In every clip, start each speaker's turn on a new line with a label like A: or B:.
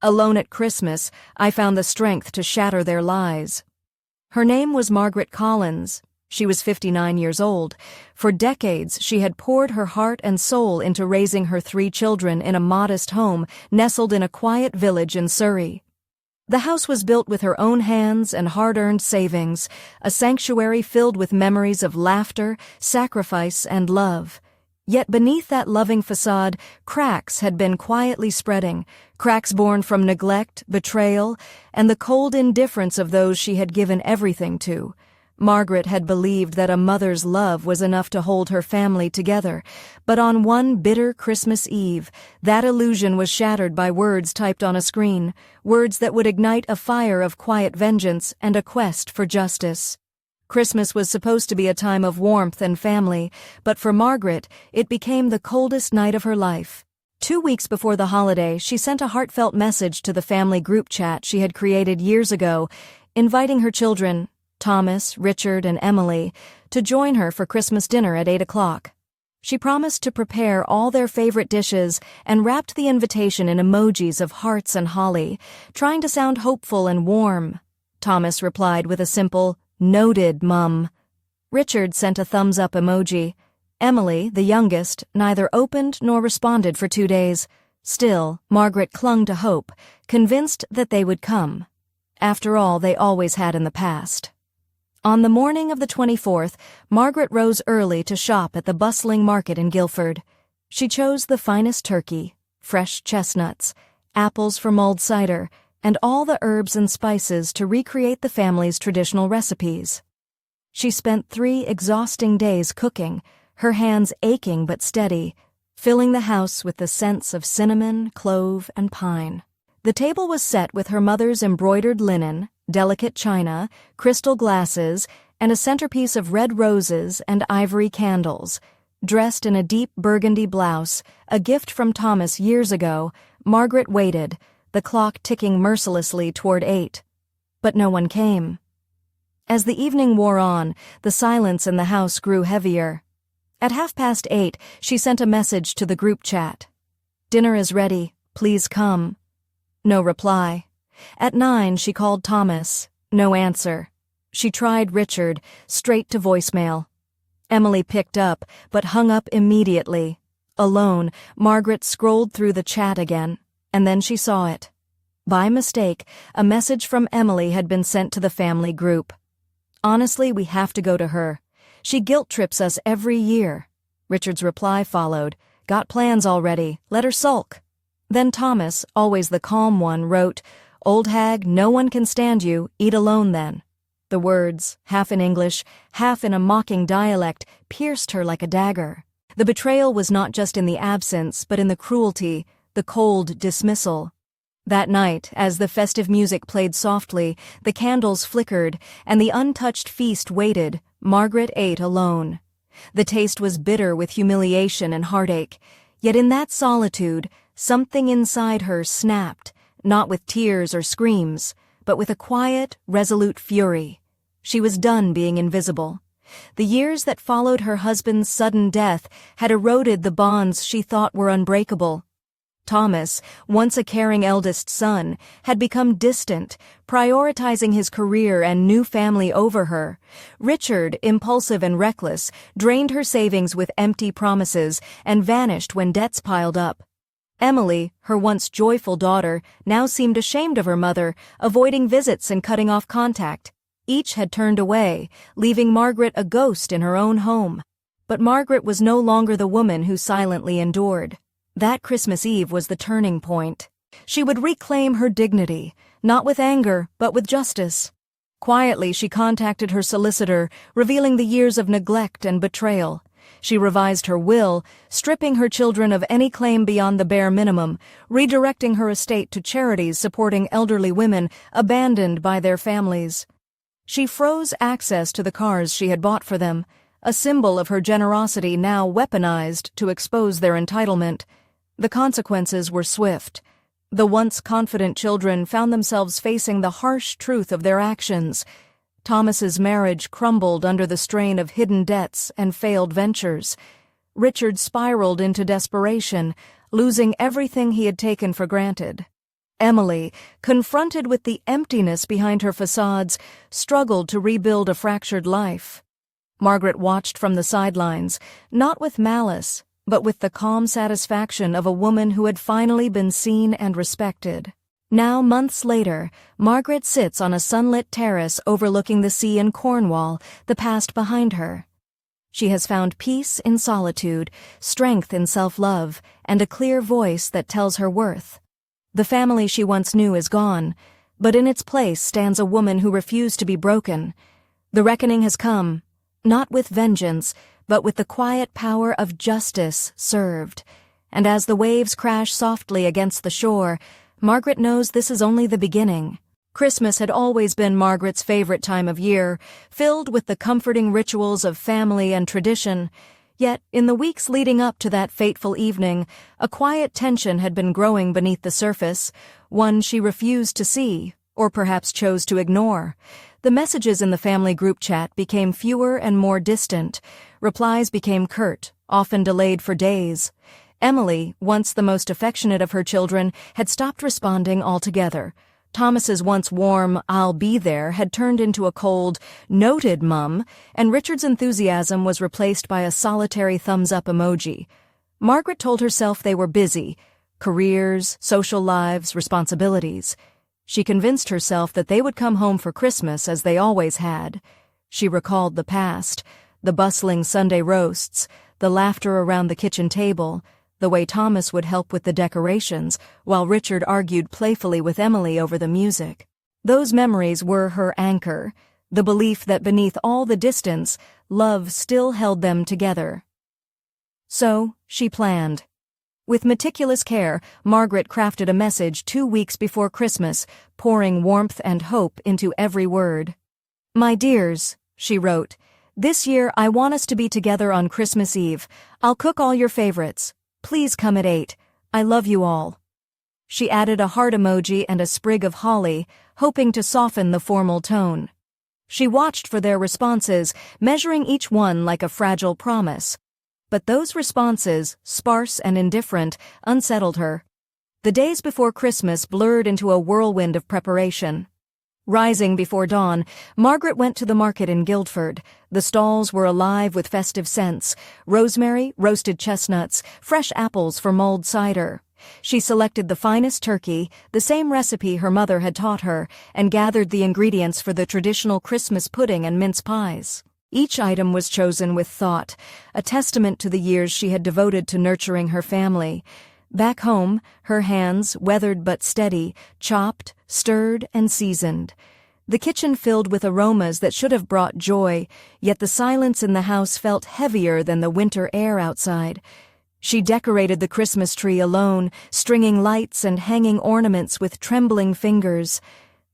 A: Alone at Christmas, I found the strength to shatter their lies. Her name was Margaret Collins. She was 59 years old. For decades, she had poured her heart and soul into raising her 3 children in a modest home nestled in a quiet village in Surrey. The house was built with her own hands and hard-earned savings, a sanctuary filled with memories of laughter, sacrifice, and love. Yet beneath that loving facade, cracks had been quietly spreading, cracks born from neglect, betrayal, and the cold indifference of those she had given everything to. Margaret had believed that a mother's love was enough to hold her family together, but on one bitter Christmas Eve, that illusion was shattered by words typed on a screen, words that would ignite a fire of quiet vengeance and a quest for justice. Christmas was supposed to be a time of warmth and family, but for Margaret, it became the coldest night of her life. 2 weeks before the holiday, she sent a heartfelt message to the family group chat she had created years ago, inviting her children, Thomas, Richard, and Emily, to join her for Christmas dinner at 8 o'clock. She promised to prepare all their favorite dishes and wrapped the invitation in emojis of hearts and holly, trying to sound hopeful and warm. Thomas replied with a simple, "Noted, Mum." Richard sent a thumbs-up emoji. Emily, the youngest, neither opened nor responded for 2 days. Still, Margaret clung to hope, convinced that they would come. After all, they always had in the past. On the morning of the 24th, Margaret rose early to shop at the bustling market in Guildford. She chose the finest turkey, fresh chestnuts, apples for mulled cider, and all the herbs and spices to recreate the family's traditional recipes. She spent 3 exhausting days cooking, her hands aching but steady, filling the house with the scents of cinnamon, clove, and pine. The table was set with her mother's embroidered linen, delicate china, crystal glasses, and a centerpiece of red roses and ivory candles. Dressed in a deep burgundy blouse, a gift from Thomas years ago, Margaret waited, the clock ticking mercilessly toward 8. But no one came. As the evening wore on, the silence in the house grew heavier. At 8:30, she sent a message to the group chat. "Dinner is ready. Please come." No reply. At 9, she called Thomas. No answer. She tried Richard, straight to voicemail. Emily picked up, but hung up immediately. Alone, Margaret scrolled through the chat again, and then she saw it. By mistake, a message from Emily had been sent to the family group. "Honestly, we have to go to her. She guilt-trips us every year." Richard's reply followed. "Got plans already. Let her sulk." Then Thomas, always the calm one, wrote, "Old hag, no one can stand you. Eat alone then." The words, half in English, half in a mocking dialect, pierced her like a dagger. The betrayal was not just in the absence, but in the cruelty, the cold dismissal. That night, as the festive music played softly, the candles flickered, and the untouched feast waited, Margaret ate alone. The taste was bitter with humiliation and heartache. Yet in that solitude, something inside her snapped, not with tears or screams, but with a quiet, resolute fury. She was done being invisible. The years that followed her husband's sudden death had eroded the bonds she thought were unbreakable. Thomas, once a caring eldest son, had become distant, prioritizing his career and new family over her. Richard, impulsive and reckless, drained her savings with empty promises and vanished when debts piled up. Emily, her once joyful daughter, now seemed ashamed of her mother, avoiding visits and cutting off contact. Each had turned away, leaving Margaret a ghost in her own home. But Margaret was no longer the woman who silently endured. That Christmas Eve was the turning point. She would reclaim her dignity, not with anger, but with justice. Quietly, she contacted her solicitor, revealing the years of neglect and betrayal. She revised her will, stripping her children of any claim beyond the bare minimum, redirecting her estate to charities supporting elderly women abandoned by their families. She froze access to the cars she had bought for them, a symbol of her generosity now weaponized to expose their entitlement. The consequences were swift. The once confident children found themselves facing the harsh truth of their actions. Thomas's marriage crumbled under the strain of hidden debts and failed ventures. Richard spiraled into desperation, losing everything he had taken for granted. Emily, confronted with the emptiness behind her facades, struggled to rebuild a fractured life. Margaret watched from the sidelines, not with malice, but with the calm satisfaction of a woman who had finally been seen and respected. Now, months later, Margaret sits on a sunlit terrace overlooking the sea in Cornwall, the past behind her. She has found peace in solitude, strength in self-love, and a clear voice that tells her worth. The family she once knew is gone, but in its place stands a woman who refused to be broken. The reckoning has come, not with vengeance, but with the quiet power of justice served. And as the waves crash softly against the shore, Margaret knows this is only the beginning. Christmas had always been Margaret's favorite time of year, filled with the comforting rituals of family and tradition. Yet, in the weeks leading up to that fateful evening, a quiet tension had been growing beneath the surface, one she refused to see, or perhaps chose to ignore. The messages in the family group chat became fewer and more distant. Replies became curt, often delayed for days. Emily, once the most affectionate of her children, had stopped responding altogether. Thomas's once warm, "I'll be there," had turned into a cold, "noted, Mum," and Richard's enthusiasm was replaced by a solitary thumbs-up emoji. Margaret told herself they were busy. Careers, social lives, responsibilities. She convinced herself that they would come home for Christmas as they always had. She recalled the past, the bustling Sunday roasts, the laughter around the kitchen table, the way Thomas would help with the decorations, while Richard argued playfully with Emily over the music. Those memories were her anchor, the belief that beneath all the distance, love still held them together. So, she planned. With meticulous care, Margaret crafted a message 2 weeks before Christmas, pouring warmth and hope into every word. "My dears," she wrote, "this year I want us to be together on Christmas Eve. I'll cook all your favorites. Please come at 8. I love you all." She added a heart emoji and a sprig of holly, hoping to soften the formal tone. She watched for their responses, measuring each one like a fragile promise. But those responses, sparse and indifferent, unsettled her. The days before Christmas blurred into a whirlwind of preparation. Rising before dawn, Margaret went to the market in Guildford. The stalls were alive with festive scents: rosemary, roasted chestnuts, fresh apples for mulled cider. She selected the finest turkey, the same recipe her mother had taught her, and gathered the ingredients for the traditional Christmas pudding and mince pies. Each item was chosen with thought, a testament to the years she had devoted to nurturing her family. Back home, her hands, weathered but steady, chopped, stirred, and seasoned. The kitchen filled with aromas that should have brought joy, yet the silence in the house felt heavier than the winter air outside. She decorated the Christmas tree alone, stringing lights and hanging ornaments with trembling fingers.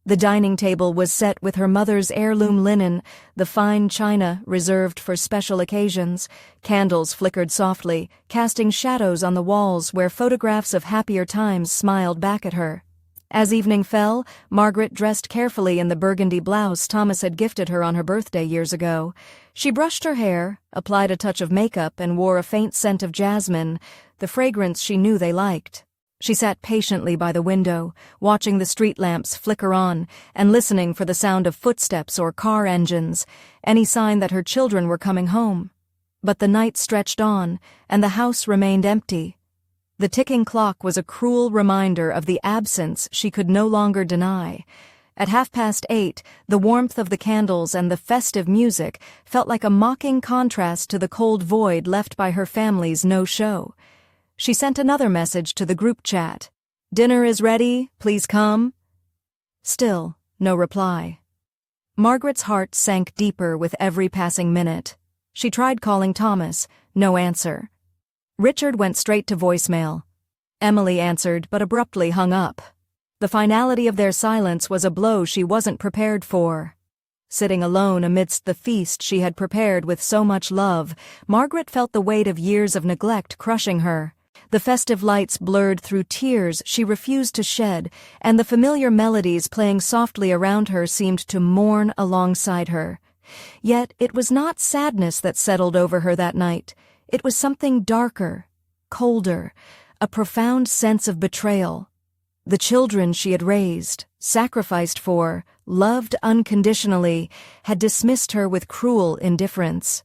A: The dining table was set with her mother's heirloom linen, the fine china reserved for special occasions. Candles flickered softly, casting shadows on the walls where photographs of happier times smiled back at her. As evening fell, Margaret dressed carefully in the burgundy blouse Thomas had gifted her on her birthday years ago. She brushed her hair, applied a touch of makeup, and wore a faint scent of jasmine, the fragrance she knew they liked. She sat patiently by the window, watching the street lamps flicker on and listening for the sound of footsteps or car engines, any sign that her children were coming home. But the night stretched on, and the house remained empty. The ticking clock was a cruel reminder of the absence she could no longer deny. At 8:30, the warmth of the candles and the festive music felt like a mocking contrast to the cold void left by her family's no-show. She sent another message to the group chat. "Dinner is ready, please come." Still, no reply. Margaret's heart sank deeper with every passing minute. She tried calling Thomas, no answer. Richard went straight to voicemail. Emily answered but abruptly hung up. The finality of their silence was a blow she wasn't prepared for. Sitting alone amidst the feast she had prepared with so much love, Margaret felt the weight of years of neglect crushing her. The festive lights blurred through tears she refused to shed, and the familiar melodies playing softly around her seemed to mourn alongside her. Yet it was not sadness that settled over her that night. It was something darker, colder, a profound sense of betrayal. The children she had raised, sacrificed for, loved unconditionally, had dismissed her with cruel indifference.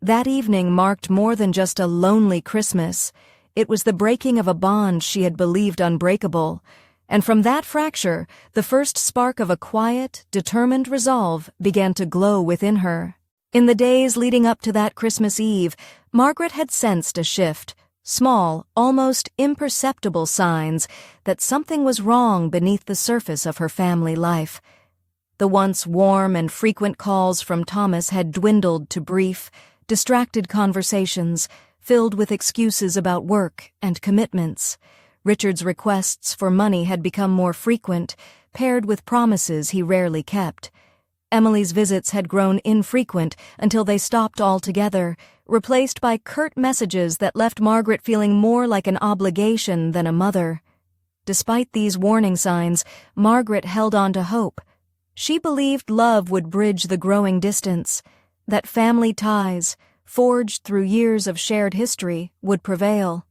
A: That evening marked more than just a lonely Christmas. It was the breaking of a bond she had believed unbreakable, and from that fracture, the first spark of a quiet, determined resolve began to glow within her. In the days leading up to that Christmas Eve, Margaret had sensed a shift, small, almost imperceptible signs that something was wrong beneath the surface of her family life. The once warm and frequent calls from Thomas had dwindled to brief, distracted conversations filled with excuses about work and commitments. Richard's requests for money had become more frequent, paired with promises he rarely kept. Emily's visits had grown infrequent until they stopped altogether, replaced by curt messages that left Margaret feeling more like an obligation than a mother. Despite these warning signs, Margaret held on to hope. She believed love would bridge the growing distance, that family ties, forged through years of shared history, would prevail.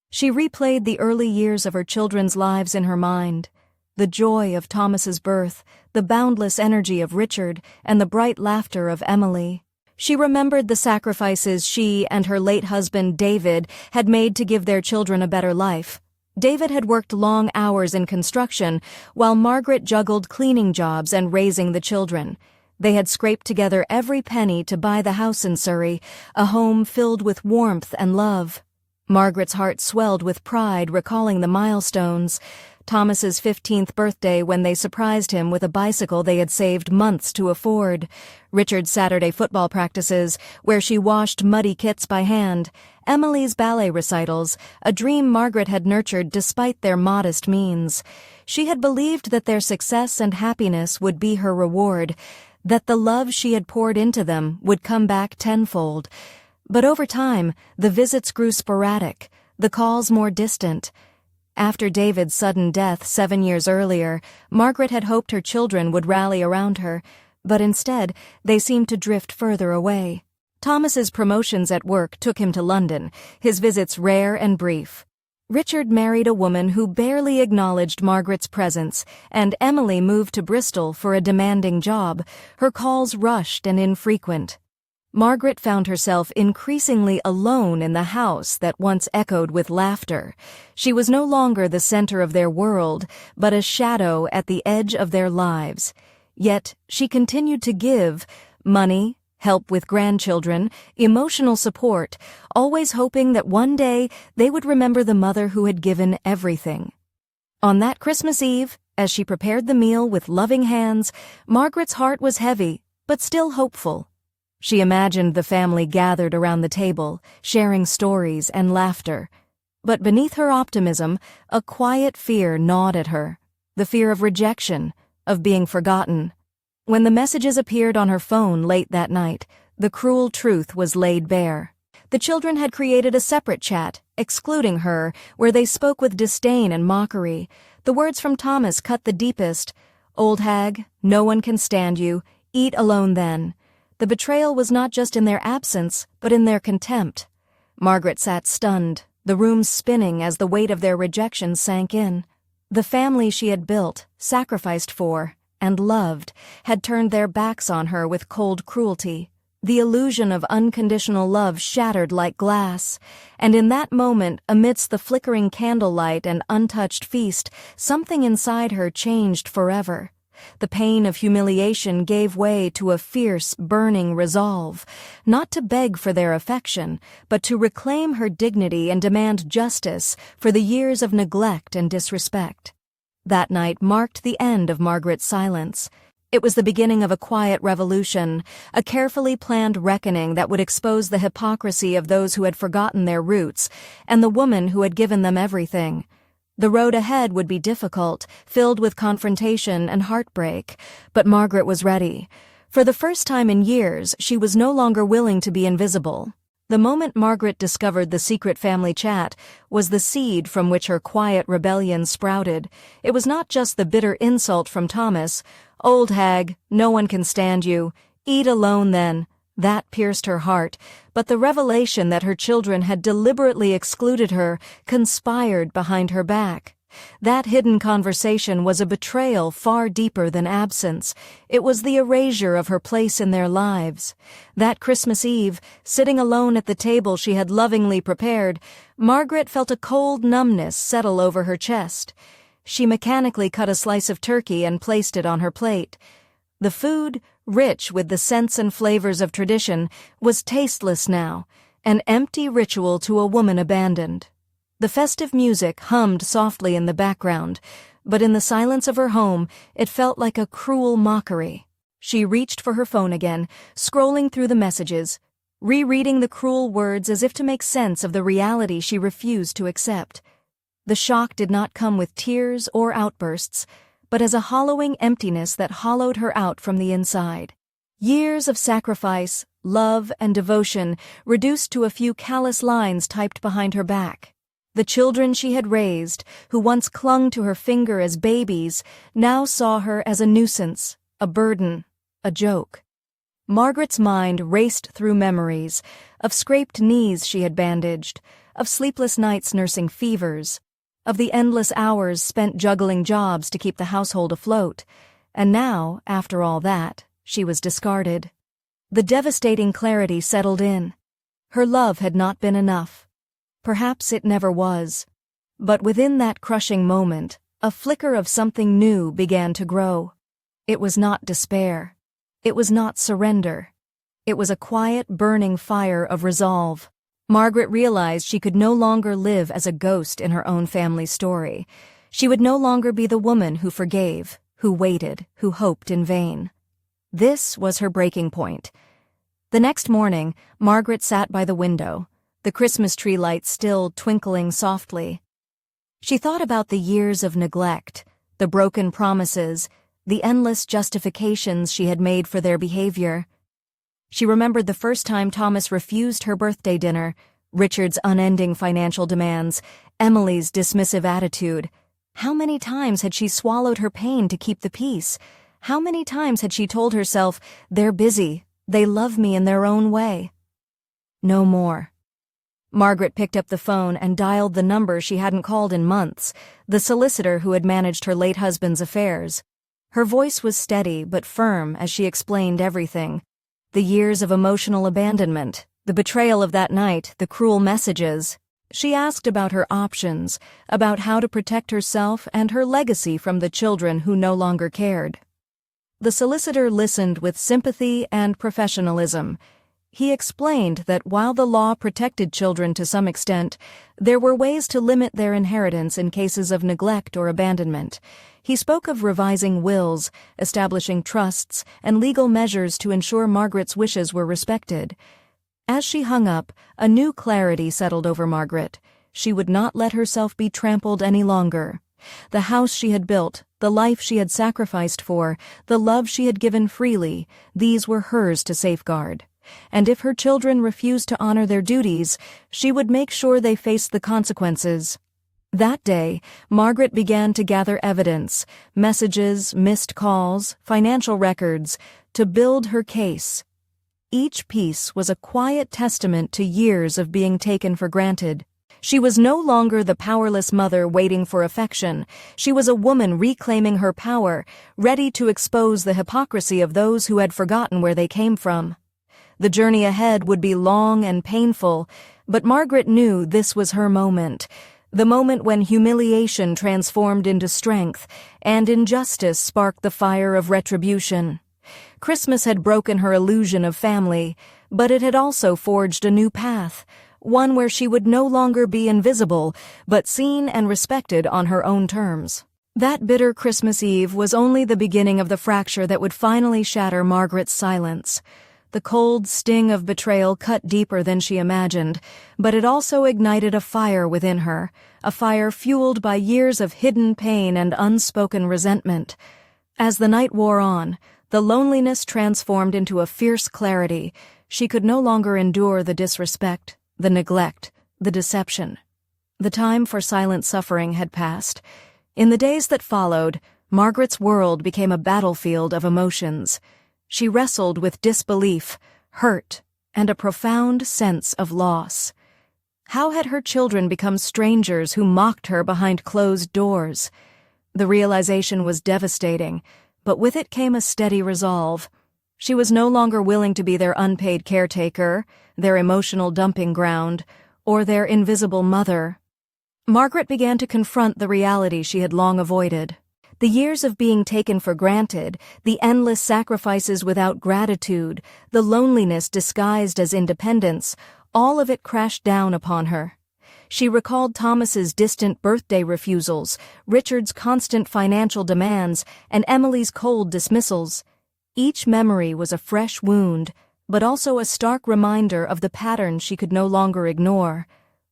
A: She replayed the early years of her children's lives in her mind. The joy of Thomas's birth, the boundless energy of Richard, and the bright laughter of Emily. She remembered the sacrifices she and her late husband, David, had made to give their children a better life. David had worked long hours in construction, while Margaret juggled cleaning jobs and raising the children. They had scraped together every penny to buy the house in Surrey, a home filled with warmth and love. Margaret's heart swelled with pride recalling the milestones. Thomas's 15th birthday when they surprised him with a bicycle they had saved months to afford. Richard's Saturday football practices, where she washed muddy kits by hand. Emily's ballet recitals, a dream Margaret had nurtured despite their modest means. She had believed that their success and happiness would be her reward, that the love she had poured into them would come back tenfold. But over time, the visits grew sporadic, the calls more distant. After David's sudden death 7 years earlier, Margaret had hoped her children would rally around her, but instead they seemed to drift further away. Thomas's promotions at work took him to London, his visits rare and brief. Richard married a woman who barely acknowledged Margaret's presence, and Emily moved to Bristol for a demanding job, her calls rushed and infrequent. Margaret found herself increasingly alone in the house that once echoed with laughter. She was no longer the center of their world, but a shadow at the edge of their lives. Yet she continued to give money, help with grandchildren, emotional support, always hoping that one day they would remember the mother who had given everything. On that Christmas Eve, as she prepared the meal with loving hands, Margaret's heart was heavy, but still hopeful. She imagined the family gathered around the table, sharing stories and laughter. But beneath her optimism, a quiet fear gnawed at her, the fear of rejection, of being forgotten. When the messages appeared on her phone late that night, the cruel truth was laid bare. The children had created a separate chat, excluding her, where they spoke with disdain and mockery. The words from Thomas cut the deepest. "Old hag, no one can stand you. Eat alone then." The betrayal was not just in their absence, but in their contempt. Margaret sat stunned, the room spinning as the weight of their rejection sank in. The family she had built, sacrificed for, and loved, had turned their backs on her with cold cruelty. The illusion of unconditional love shattered like glass, and in that moment, amidst the flickering candlelight and untouched feast, something inside her changed forever. The pain of humiliation gave way to a fierce, burning resolve, not to beg for their affection, but to reclaim her dignity and demand justice for the years of neglect and disrespect. That night marked the end of Margaret's silence. It was the beginning of a quiet revolution, a carefully planned reckoning that would expose the hypocrisy of those who had forgotten their roots and the woman who had given them everything. The road ahead would be difficult, filled with confrontation and heartbreak, but Margaret was ready. For the first time in years, she was no longer willing to be invisible. The moment Margaret discovered the secret family chat was the seed from which her quiet rebellion sprouted. It was not just the bitter insult from Thomas, "Old hag, no one can stand you. Eat alone then." That pierced her heart, but the revelation that her children had deliberately excluded her, conspired behind her back. That hidden conversation was a betrayal far deeper than absence. It was the erasure of her place in their lives. That Christmas Eve, sitting alone at the table she had lovingly prepared, Margaret felt a cold numbness settle over her chest. She mechanically cut a slice of turkey and placed it on her plate. The food, rich with the scents and flavors of tradition, was tasteless now, an empty ritual to a woman abandoned. The festive music hummed softly in the background, but in the silence of her home, it felt like a cruel mockery. She reached for her phone again, scrolling through the messages, rereading the cruel words as if to make sense of the reality she refused to accept. The shock did not come with tears or outbursts, but as a hollowing emptiness that hollowed her out from the inside. Years of sacrifice, love, and devotion reduced to a few callous lines typed behind her back. The children she had raised, who once clung to her finger as babies, now saw her as a nuisance, a burden, a joke. Margaret's mind raced through memories of scraped knees she had bandaged, of sleepless nights nursing fevers, of the endless hours spent juggling jobs to keep the household afloat, and now, after all that, she was discarded. The devastating clarity settled in. Her love had not been enough. Perhaps it never was. But within that crushing moment, a flicker of something new began to grow. It was not despair. It was not surrender. It was a quiet, burning fire of resolve. Margaret realized she could no longer live as a ghost in her own family story. She would no longer be the woman who forgave, who waited, who hoped in vain. This was her breaking point. The next morning, Margaret sat by the window, the Christmas tree lights still twinkling softly. She thought about the years of neglect, the broken promises, the endless justifications she had made for their behavior. She remembered the first time Thomas refused her birthday dinner, Richard's unending financial demands, Emily's dismissive attitude. How many times had she swallowed her pain to keep the peace? How many times had she told herself, "They're busy, they love me in their own way"? No more. Margaret picked up the phone and dialed the number she hadn't called in months, the solicitor who had managed her late husband's affairs. Her voice was steady but firm as she explained everything. The years of emotional abandonment, the betrayal of that night, the cruel messages. She asked about her options, about how to protect herself and her legacy from the children who no longer cared. The solicitor listened with sympathy and professionalism. He explained that while the law protected children to some extent, there were ways to limit their inheritance in cases of neglect or abandonment. He spoke of revising wills, establishing trusts, and legal measures to ensure Margaret's wishes were respected. As she hung up, a new clarity settled over Margaret. She would not let herself be trampled any longer. The house she had built, the life she had sacrificed for, the love she had given freely, these were hers to safeguard. And if her children refused to honor their duties, she would make sure they faced the consequences. That day, Margaret began to gather evidence, messages, missed calls, financial records, to build her case. Each piece was a quiet testament to years of being taken for granted. She was no longer the powerless mother waiting for affection. She was a woman reclaiming her power, ready to expose the hypocrisy of those who had forgotten where they came from. The journey ahead would be long and painful, but Margaret knew this was her moment. The moment when humiliation transformed into strength, and injustice sparked the fire of retribution. Christmas had broken her illusion of family, but it had also forged a new path, one where she would no longer be invisible, but seen and respected on her own terms. That bitter Christmas Eve was only the beginning of the fracture that would finally shatter Margaret's silence. The cold sting of betrayal cut deeper than she imagined, but it also ignited a fire within her, a fire fueled by years of hidden pain and unspoken resentment. As the night wore on, the loneliness transformed into a fierce clarity. She could no longer endure the disrespect, the neglect, the deception. The time for silent suffering had passed. In the days that followed, Margaret's world became a battlefield of emotions. She wrestled with disbelief, hurt, and a profound sense of loss. How had her children become strangers who mocked her behind closed doors? The realization was devastating, but with it came a steady resolve. She was no longer willing to be their unpaid caretaker, their emotional dumping ground, or their invisible mother. Margaret began to confront the reality she had long avoided. The years of being taken for granted, the endless sacrifices without gratitude, the loneliness disguised as independence, all of it crashed down upon her. She recalled Thomas's distant birthday refusals, Richard's constant financial demands, and Emily's cold dismissals. Each memory was a fresh wound, but also a stark reminder of the pattern she could no longer ignore.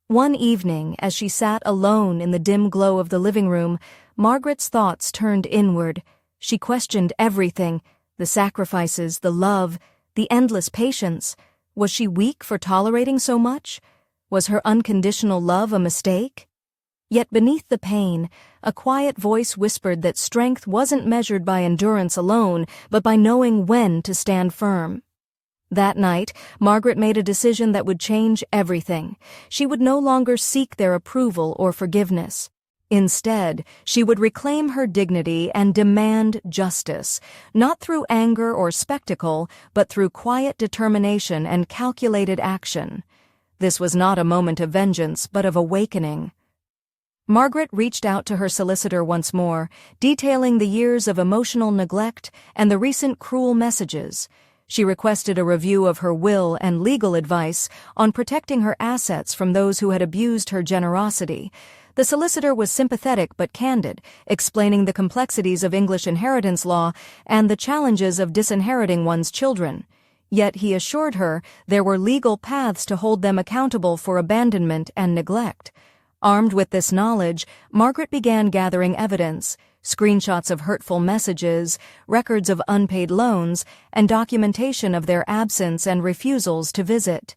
A: One evening, as she sat alone in the dim glow of the living room, Margaret's thoughts turned inward. She questioned everything: the sacrifices, the love, the endless patience. Was she weak for tolerating so much? Was her unconditional love a mistake? Yet beneath the pain, a quiet voice whispered that strength wasn't measured by endurance alone, but by knowing when to stand firm. That night, Margaret made a decision that would change everything. She would no longer seek their approval or forgiveness. Instead, she would reclaim her dignity and demand justice, not through anger or spectacle, but through quiet determination and calculated action. This was not a moment of vengeance, but of awakening. Margaret reached out to her solicitor once more, detailing the years of emotional neglect and the recent cruel messages. She requested a review of her will and legal advice on protecting her assets from those who had abused her generosity. The solicitor was sympathetic but candid, explaining the complexities of English inheritance law and the challenges of disinheriting one's children. Yet he assured her there were legal paths to hold them accountable for abandonment and neglect. Armed with this knowledge, Margaret began gathering evidence: screenshots of hurtful messages, records of unpaid loans, and documentation of their absence and refusals to visit.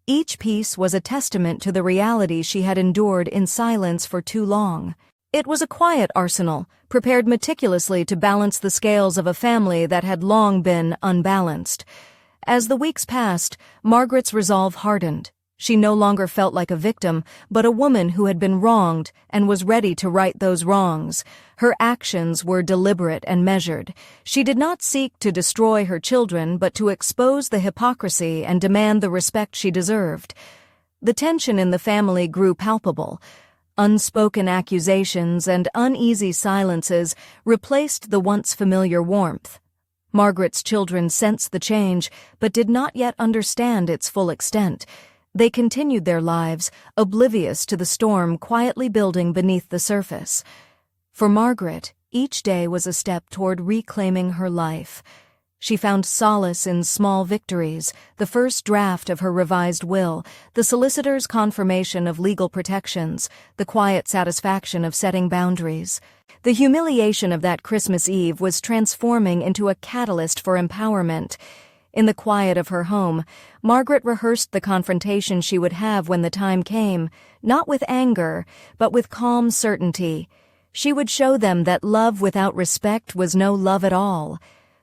A: Each piece was a testament to the reality she had endured in silence for too long. It was a quiet arsenal, prepared meticulously to balance the scales of a family that had long been unbalanced. As the weeks passed, Margaret's resolve hardened. She no longer felt like a victim, but a woman who had been wronged and was ready to right those wrongs. Her actions were deliberate and measured. She did not seek to destroy her children, but to expose the hypocrisy and demand the respect she deserved. The tension in the family grew palpable. Unspoken accusations and uneasy silences replaced the once familiar warmth. Margaret's children sensed the change, but did not yet understand its full extent. They continued their lives, oblivious to the storm quietly building beneath the surface. For Margaret, each day was a step toward reclaiming her life. She found solace in small victories: the first draft of her revised will, the solicitor's confirmation of legal protections, the quiet satisfaction of setting boundaries. The humiliation of that Christmas Eve was transforming into a catalyst for empowerment. In the quiet of her home, Margaret rehearsed the confrontation she would have when the time came, not with anger, but with calm certainty. She would show them that love without respect was no love at all,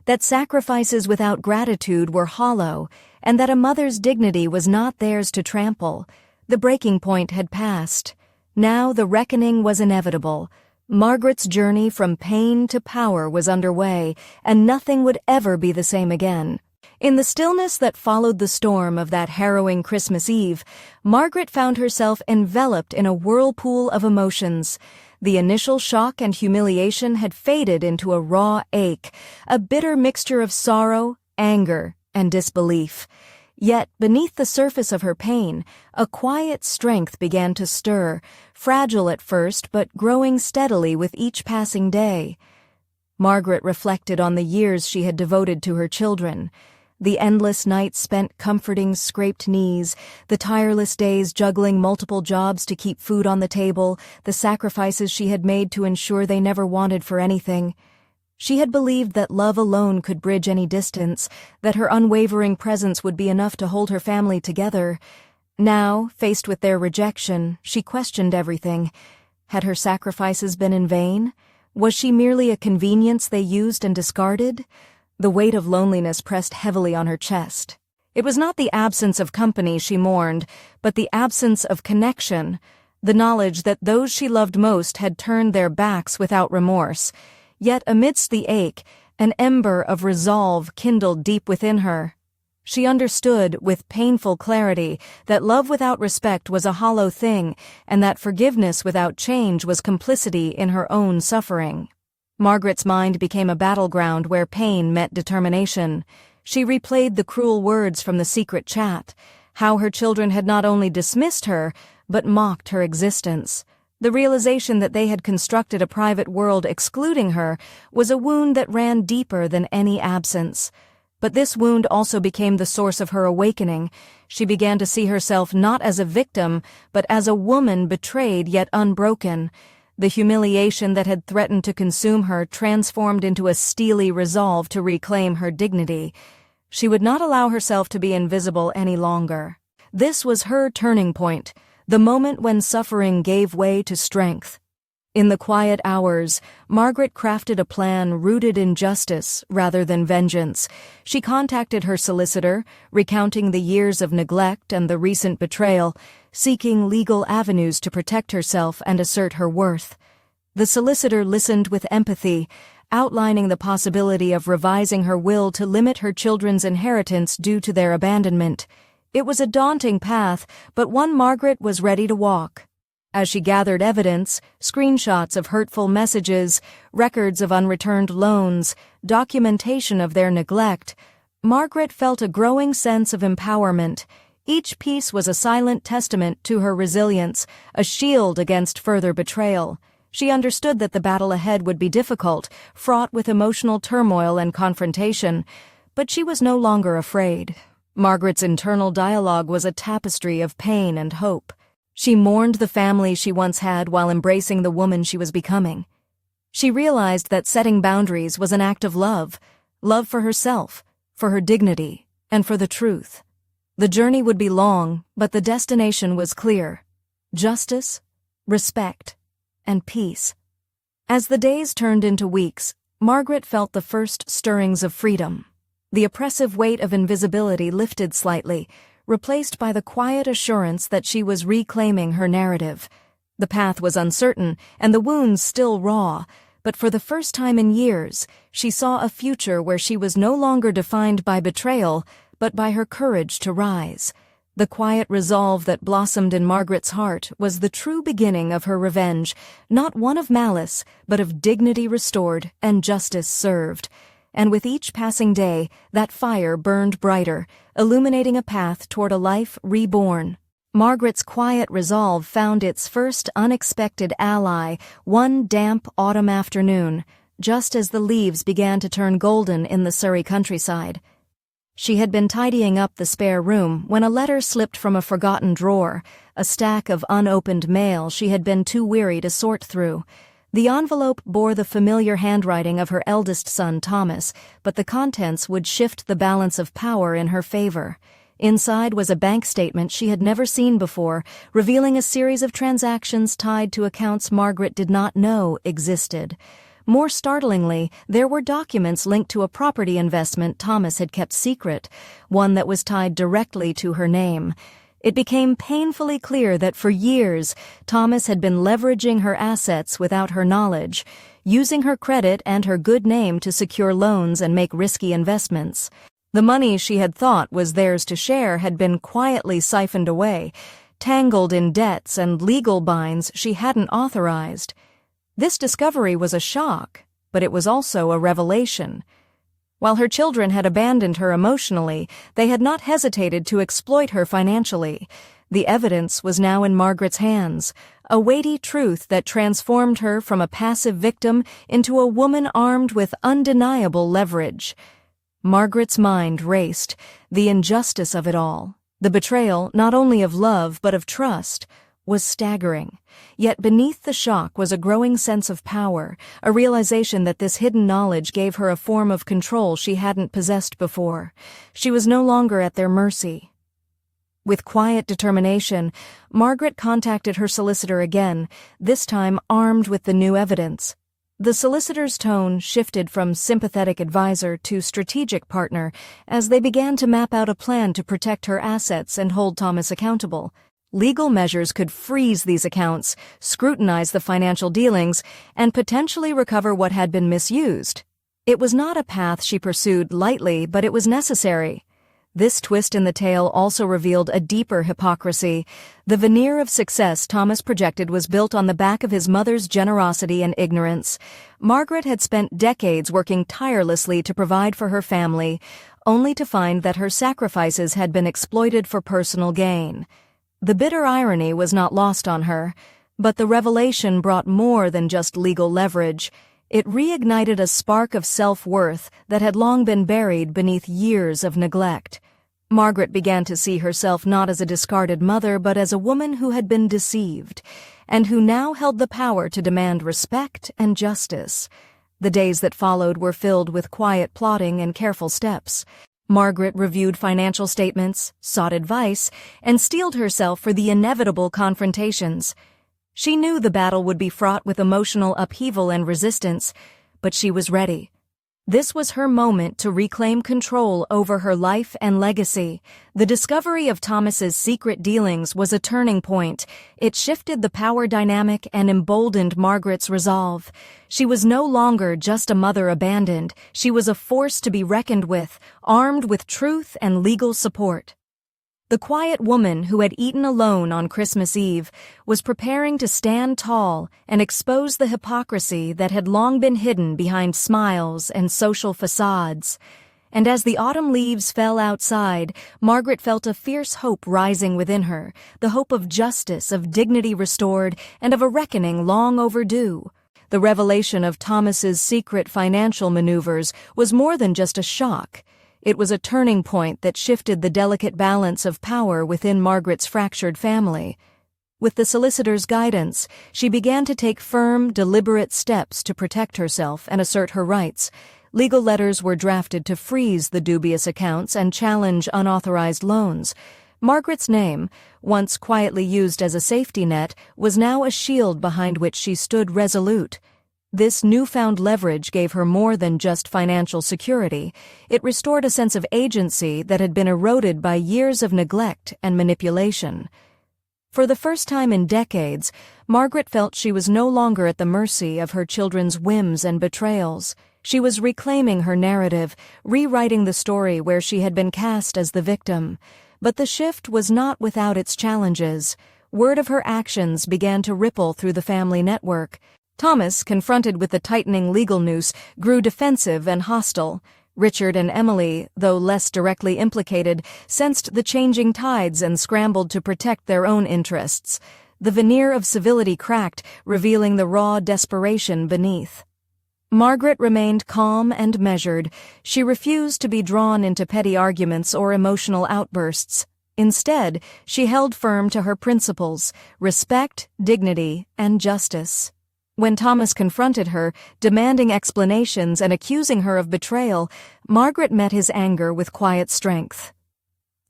A: that sacrifices without gratitude were hollow, and that a mother's dignity was not theirs to trample. The breaking point had passed. Now the reckoning was inevitable. Margaret's journey from pain to power was underway, and nothing would ever be the same again. In the stillness that followed the storm of that harrowing Christmas Eve, Margaret found herself enveloped in a whirlpool of emotions. The initial shock and humiliation had faded into a raw ache, a bitter mixture of sorrow, anger, and disbelief. Yet, beneath the surface of her pain, a quiet strength began to stir, fragile at first but growing steadily with each passing day. Margaret reflected on the years she had devoted to her children. The endless nights spent comforting scraped knees, the tireless days juggling multiple jobs to keep food on the table, the sacrifices she had made to ensure they never wanted for anything. She had believed that love alone could bridge any distance, that her unwavering presence would be enough to hold her family together. Now, faced with their rejection, she questioned everything. Had her sacrifices been in vain? Was she merely a convenience they used and discarded? The weight of loneliness pressed heavily on her chest. It was not the absence of company she mourned, but the absence of connection, the knowledge that those she loved most had turned their backs without remorse. Yet amidst the ache, an ember of resolve kindled deep within her. She understood, with painful clarity, that love without respect was a hollow thing, and that forgiveness without change was complicity in her own suffering. Margaret's mind became a battleground where pain met determination. She replayed the cruel words from the secret chat, how her children had not only dismissed her, but mocked her existence. The realization that they had constructed a private world excluding her was a wound that ran deeper than any absence. But this wound also became the source of her awakening. She began to see herself not as a victim, but as a woman betrayed yet unbroken. The humiliation that had threatened to consume her transformed into a steely resolve to reclaim her dignity. She would not allow herself to be invisible any longer. This was her turning point, the moment when suffering gave way to strength. In the quiet hours, Margaret crafted a plan rooted in justice rather than vengeance. She contacted her solicitor, recounting the years of neglect and the recent betrayal, seeking legal avenues to protect herself and assert her worth. The solicitor listened with empathy, outlining the possibility of revising her will to limit her children's inheritance due to their abandonment. It was a daunting path, but one Margaret was ready to walk. As she gathered evidence, screenshots of hurtful messages, records of unreturned loans, documentation of their neglect, Margaret felt a growing sense of empowerment. Each piece was a silent testament to her resilience, a shield against further betrayal. She understood that the battle ahead would be difficult, fraught with emotional turmoil and confrontation, but she was no longer afraid. Margaret's internal dialogue was a tapestry of pain and hope. She mourned the family she once had while embracing the woman she was becoming. She realized that setting boundaries was an act of love for herself, for her dignity, and for the truth. The journey would be long, but the destination was clear: justice, respect, and peace. As the days turned into weeks, Margaret felt the first stirrings of freedom. The oppressive weight of invisibility lifted slightly, replaced by the quiet assurance that she was reclaiming her narrative. The path was uncertain, and the wounds still raw, but for the first time in years, she saw a future where she was no longer defined by betrayal, but by her courage to rise. The quiet resolve that blossomed in Margaret's heart was the true beginning of her revenge, not one of malice, but of dignity restored and justice served. And with each passing day, that fire burned brighter, illuminating a path toward a life reborn. Margaret's quiet resolve found its first unexpected ally one damp autumn afternoon, just as the leaves began to turn golden in the Surrey countryside. She had been tidying up the spare room when a letter slipped from a forgotten drawer, a stack of unopened mail she had been too weary to sort through. The envelope bore the familiar handwriting of her eldest son, Thomas, but the contents would shift the balance of power in her favor. Inside was a bank statement she had never seen before, revealing a series of transactions tied to accounts Margaret did not know existed. More startlingly, there were documents linked to a property investment Thomas had kept secret, one that was tied directly to her name. It became painfully clear that for years, Thomas had been leveraging her assets without her knowledge, using her credit and her good name to secure loans and make risky investments. The money she had thought was theirs to share had been quietly siphoned away, tangled in debts and legal binds she hadn't authorized. This discovery was a shock, but it was also a revelation. While her children had abandoned her emotionally, they had not hesitated to exploit her financially. The evidence was now in Margaret's hands, a weighty truth that transformed her from a passive victim into a woman armed with undeniable leverage. Margaret's mind raced, the injustice of it all. The betrayal, not only of love but of trust, was staggering. Yet beneath the shock was a growing sense of power, a realization that this hidden knowledge gave her a form of control she hadn't possessed before. She was no longer at their mercy. With quiet determination, Margaret contacted her solicitor again, this time armed with the new evidence. The solicitor's tone shifted from sympathetic advisor to strategic partner as they began to map out a plan to protect her assets and hold Thomas accountable. Legal measures could freeze these accounts, scrutinize the financial dealings, and potentially recover what had been misused. It was not a path she pursued lightly, but it was necessary. This twist in the tale also revealed a deeper hypocrisy. The veneer of success Thomas projected was built on the back of his mother's generosity and ignorance. Margaret had spent decades working tirelessly to provide for her family, only to find that her sacrifices had been exploited for personal gain. The bitter irony was not lost on her, but the revelation brought more than just legal leverage. It reignited a spark of self-worth that had long been buried beneath years of neglect. Margaret began to see herself not as a discarded mother but as a woman who had been deceived, and who now held the power to demand respect and justice. The days that followed were filled with quiet plotting and careful steps. Margaret reviewed financial statements, sought advice, and steeled herself for the inevitable confrontations. She knew the battle would be fraught with emotional upheaval and resistance, but she was ready. This was her moment to reclaim control over her life and legacy. The discovery of Thomas's secret dealings was a turning point. It shifted the power dynamic and emboldened Margaret's resolve. She was no longer just a mother abandoned. She was a force to be reckoned with, armed with truth and legal support. The quiet woman who had eaten alone on Christmas Eve was preparing to stand tall and expose the hypocrisy that had long been hidden behind smiles and social facades. And as the autumn leaves fell outside, Margaret felt a fierce hope rising within her, the hope of justice, of dignity restored, and of a reckoning long overdue. The revelation of Thomas's secret financial maneuvers was more than just a shock. It was a turning point that shifted the delicate balance of power within Margaret's fractured family. With the solicitor's guidance, she began to take firm, deliberate steps to protect herself and assert her rights. Legal letters were drafted to freeze the dubious accounts and challenge unauthorized loans. Margaret's name, once quietly used as a safety net, was now a shield behind which she stood resolute. This newfound leverage gave her more than just financial security. It restored a sense of agency that had been eroded by years of neglect and manipulation. For the first time in decades, Margaret felt she was no longer at the mercy of her children's whims and betrayals. She was reclaiming her narrative, rewriting the story where she had been cast as the victim. But the shift was not without its challenges. Word of her actions began to ripple through the family network. Thomas, confronted with the tightening legal noose, grew defensive and hostile. Richard and Emily, though less directly implicated, sensed the changing tides and scrambled to protect their own interests. The veneer of civility cracked, revealing the raw desperation beneath. Margaret remained calm and measured. She refused to be drawn into petty arguments or emotional outbursts. Instead, she held firm to her principles: respect, dignity, and justice. When Thomas confronted her, demanding explanations and accusing her of betrayal, Margaret met his anger with quiet strength.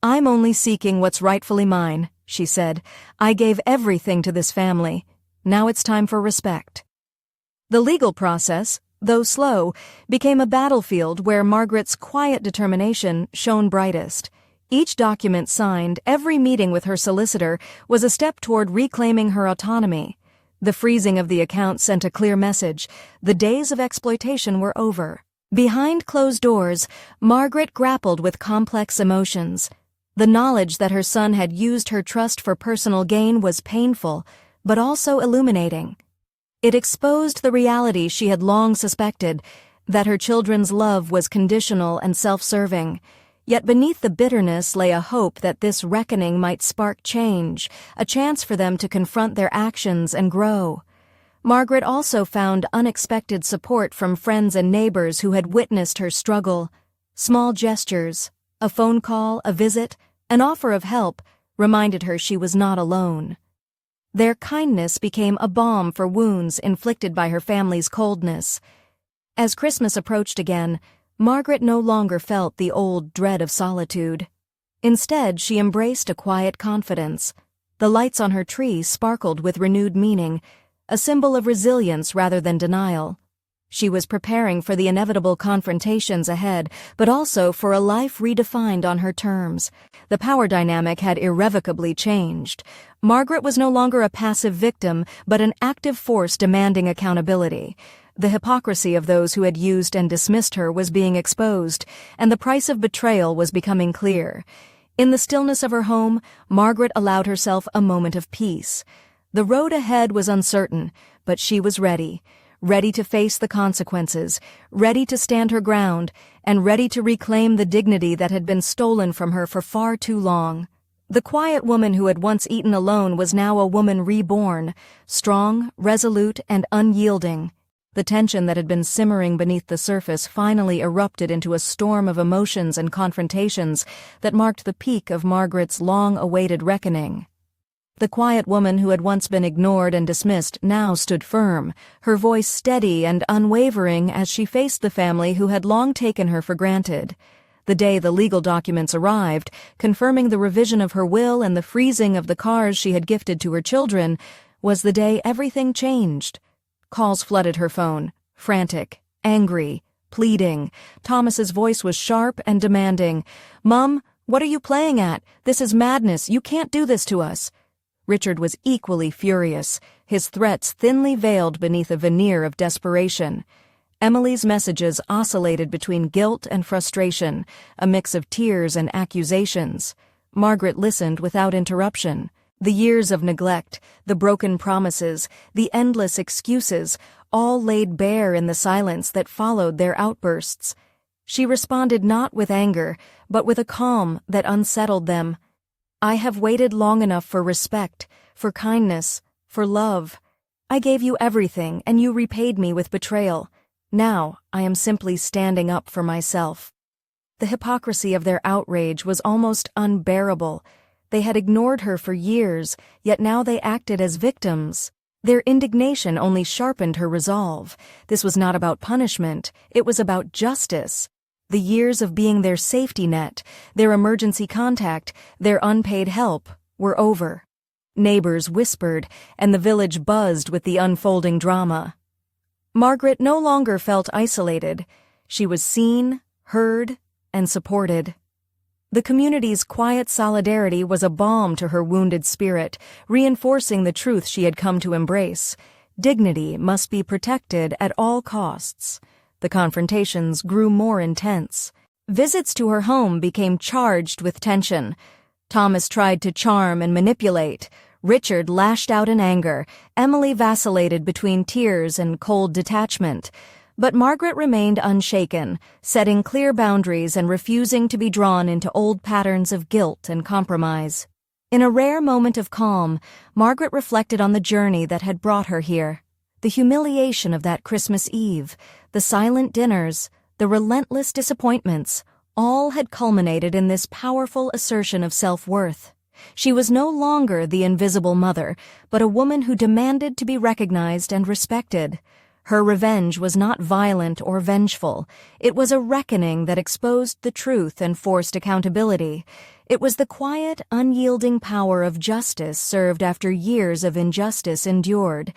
A: "I'm only seeking what's rightfully mine," she said. "I gave everything to this family. Now it's time for respect." The legal process, though slow, became a battlefield where Margaret's quiet determination shone brightest. Each document signed, every meeting with her solicitor, was a step toward reclaiming her autonomy. The freezing of the account sent a clear message: the days of exploitation were over. Behind closed doors, Margaret grappled with complex emotions. The knowledge that her son had used her trust for personal gain was painful, but also illuminating. It exposed the reality she had long suspected, that her children's love was conditional and self-serving. Yet beneath the bitterness lay a hope that this reckoning might spark change, a chance for them to confront their actions and grow. Margaret also found unexpected support from friends and neighbors who had witnessed her struggle. Small gestures, a phone call, a visit, an offer of help, reminded her she was not alone. Their kindness became a balm for wounds inflicted by her family's coldness. As Christmas approached again, Margaret no longer felt the old dread of solitude. Instead, she embraced a quiet confidence. The lights on her tree sparkled with renewed meaning, a symbol of resilience rather than denial. She was preparing for the inevitable confrontations ahead, but also for a life redefined on her terms. The power dynamic had irrevocably changed. Margaret was no longer a passive victim, but an active force demanding accountability. The hypocrisy of those who had used and dismissed her was being exposed, and the price of betrayal was becoming clear. In the stillness of her home, Margaret allowed herself a moment of peace. The road ahead was uncertain, but she was ready to face the consequences, ready to stand her ground, and ready to reclaim the dignity that had been stolen from her for far too long. The quiet woman who had once eaten alone was now a woman reborn, strong, resolute, and unyielding. The tension that had been simmering beneath the surface finally erupted into a storm of emotions and confrontations that marked the peak of Margaret's long-awaited reckoning. The quiet woman who had once been ignored and dismissed now stood firm, her voice steady and unwavering as she faced the family who had long taken her for granted. The day the legal documents arrived, confirming the revision of her will and the freezing of the cars she had gifted to her children, was the day everything changed. Calls flooded her phone, frantic, angry, pleading. Thomas's voice was sharp and demanding. "Mum, what are you playing at? This is madness. You can't do this to us." Richard was equally furious, his threats thinly veiled beneath a veneer of desperation. Emily's messages oscillated between guilt and frustration, a mix of tears and accusations. Margaret listened without interruption. The years of neglect, the broken promises, the endless excuses, all laid bare in the silence that followed their outbursts. She responded not with anger, but with a calm that unsettled them. "I have waited long enough for respect, for kindness, for love. I gave you everything, and you repaid me with betrayal. Now I am simply standing up for myself." The hypocrisy of their outrage was almost unbearable. They had ignored her for years, yet now they acted as victims. Their indignation only sharpened her resolve. This was not about punishment, it was about justice. The years of being their safety net, their emergency contact, their unpaid help, were over. Neighbors whispered, and the village buzzed with the unfolding drama. Margaret no longer felt isolated. She was seen, heard, and supported. The community's quiet solidarity was a balm to her wounded spirit, reinforcing the truth she had come to embrace. Dignity must be protected at all costs. The confrontations grew more intense. Visits to her home became charged with tension. Thomas tried to charm and manipulate. Richard lashed out in anger. Emily vacillated between tears and cold detachment. But Margaret remained unshaken, setting clear boundaries and refusing to be drawn into old patterns of guilt and compromise. In a rare moment of calm, Margaret reflected on the journey that had brought her here. The humiliation of that Christmas Eve, the silent dinners, the relentless disappointments, all had culminated in this powerful assertion of self-worth. She was no longer the invisible mother, but a woman who demanded to be recognized and respected. Her revenge was not violent or vengeful. It was a reckoning that exposed the truth and forced accountability. It was the quiet, unyielding power of justice served after years of injustice endured.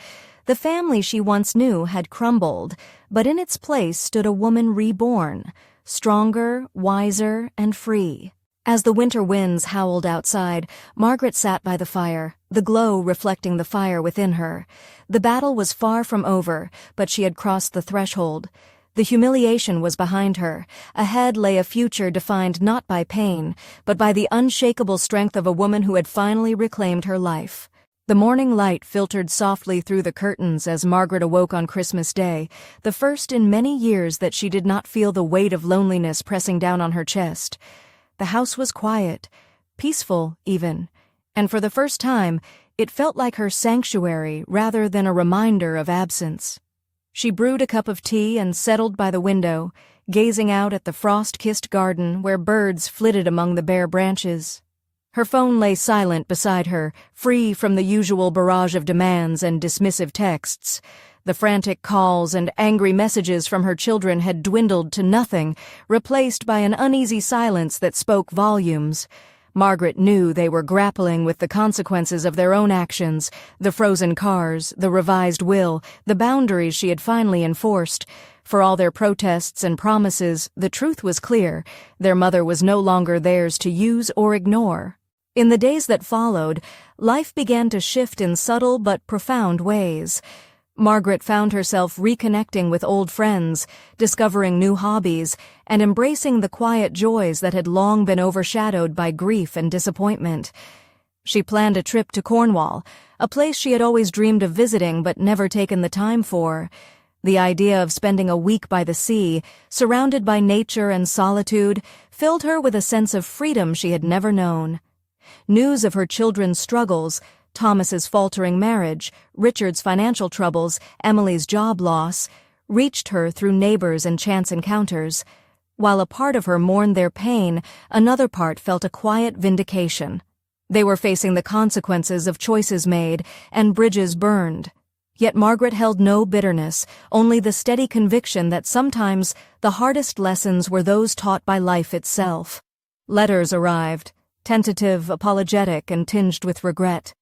A: The family she once knew had crumbled, but in its place stood a woman reborn, stronger, wiser, and free. As the winter winds howled outside, Margaret sat by the fire, the glow reflecting the fire within her. The battle was far from over, but she had crossed the threshold. The humiliation was behind her. Ahead lay a future defined not by pain, but by the unshakable strength of a woman who had finally reclaimed her life. The morning light filtered softly through the curtains as Margaret awoke on Christmas Day, the first in many years that she did not feel the weight of loneliness pressing down on her chest. The house was quiet, peaceful even, and for the first time, it felt like her sanctuary rather than a reminder of absence. She brewed a cup of tea and settled by the window, gazing out at the frost-kissed garden where birds flitted among the bare branches. Her phone lay silent beside her, free from the usual barrage of demands and dismissive texts. The frantic calls and angry messages from her children had dwindled to nothing, replaced by an uneasy silence that spoke volumes. Margaret knew they were grappling with the consequences of their own actions, the frozen cars, the revised will, the boundaries she had finally enforced. For all their protests and promises, the truth was clear. Their mother was no longer theirs to use or ignore. In the days that followed, life began to shift in subtle but profound ways. Margaret found herself reconnecting with old friends, discovering new hobbies, and embracing the quiet joys that had long been overshadowed by grief and disappointment. She planned a trip to Cornwall, a place she had always dreamed of visiting but never taken the time for. The idea of spending a week by the sea, surrounded by nature and solitude, filled her with a sense of freedom she had never known. News of her children's struggles, Thomas's faltering marriage, Richard's financial troubles, Emily's job loss, reached her through neighbors and chance encounters. While a part of her mourned their pain, another part felt a quiet vindication. They were facing the consequences of choices made and bridges burned. Yet Margaret held no bitterness, only the steady conviction that sometimes the hardest lessons were those taught by life itself. Letters arrived, tentative, apologetic, and tinged with regret.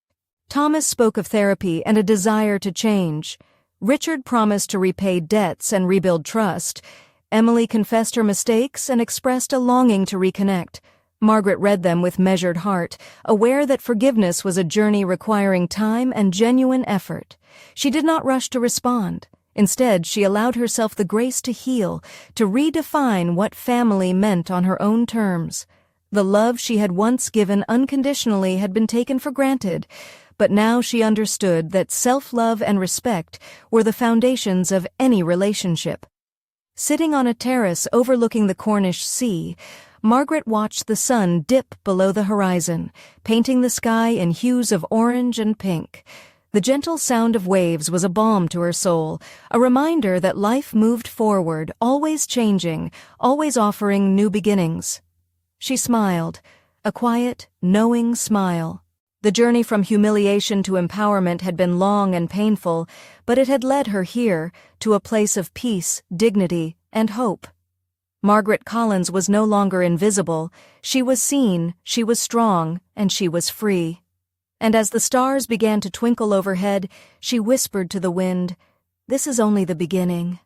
A: Thomas spoke of therapy and a desire to change. Richard promised to repay debts and rebuild trust. Emily confessed her mistakes and expressed a longing to reconnect. Margaret read them with measured heart, aware that forgiveness was a journey requiring time and genuine effort. She did not rush to respond. Instead, she allowed herself the grace to heal, to redefine what family meant on her own terms. The love she had once given unconditionally had been taken for granted, but now she understood that self-love and respect were the foundations of any relationship. Sitting on a terrace overlooking the Cornish sea, Margaret watched the sun dip below the horizon, painting the sky in hues of orange and pink. The gentle sound of waves was a balm to her soul, a reminder that life moved forward, always changing, always offering new beginnings. She smiled, a quiet, knowing smile. The journey from humiliation to empowerment had been long and painful, but it had led her here, to a place of peace, dignity, and hope. Margaret Collins was no longer invisible. She was seen, she was strong, and she was free. And as the stars began to twinkle overhead, she whispered to the wind, "This is only the beginning."